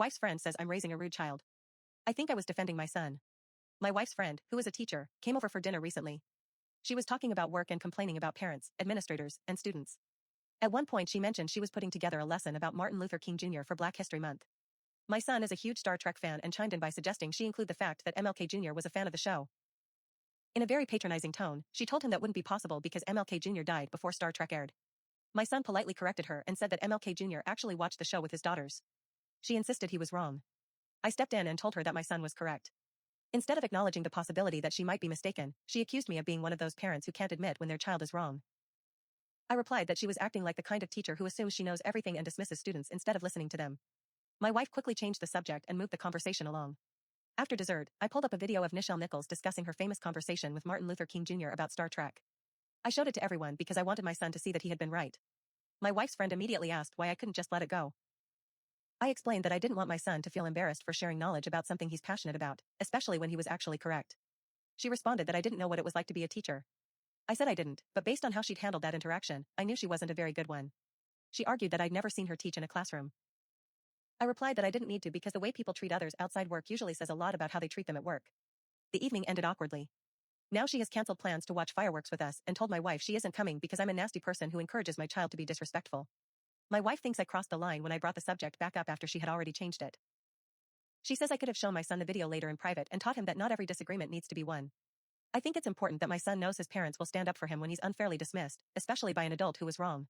Wife's friend says I'm raising a rude child. I think I was defending my son. My wife's friend, who is a teacher, came over for dinner recently. She was talking about work and complaining about parents, administrators, and students. At one point she mentioned she was putting together a lesson about Martin Luther King Jr. for Black History Month. My son is a huge Star Trek fan and chimed in by suggesting she include the fact that MLK Jr. was a fan of the show. In a very patronizing tone, she told him that wouldn't be possible because MLK Jr. died before Star Trek aired. My son politely corrected her and said that MLK Jr. actually watched the show with his daughters. She insisted he was wrong. I stepped in and told her that my son was correct. Instead of acknowledging the possibility that she might be mistaken, she accused me of being one of those parents who can't admit when their child is wrong. I replied that she was acting like the kind of teacher who assumes she knows everything and dismisses students instead of listening to them. My wife quickly changed the subject and moved the conversation along. After dessert, I pulled up a video of Nichelle Nichols discussing her famous conversation with Martin Luther King Jr. about Star Trek. I showed it to everyone because I wanted my son to see that he had been right. My wife's friend immediately asked why I couldn't just let it go. I explained that I didn't want my son to feel embarrassed for sharing knowledge about something he's passionate about, especially when he was actually correct. She responded that I didn't know what it was like to be a teacher. I said I didn't, but based on how she'd handled that interaction, I knew she wasn't a very good one. She argued that I'd never seen her teach in a classroom. I replied that I didn't need to because the way people treat others outside work usually says a lot about how they treat them at work. The evening ended awkwardly. Now she has canceled plans to watch fireworks with us and told my wife she isn't coming because I'm a nasty person who encourages my child to be disrespectful. My wife thinks I crossed the line when I brought the subject back up after she had already changed it. She says I could have shown my son the video later in private and taught him that not every disagreement needs to be won. I think it's important that my son knows his parents will stand up for him when he's unfairly dismissed, especially by an adult who was wrong.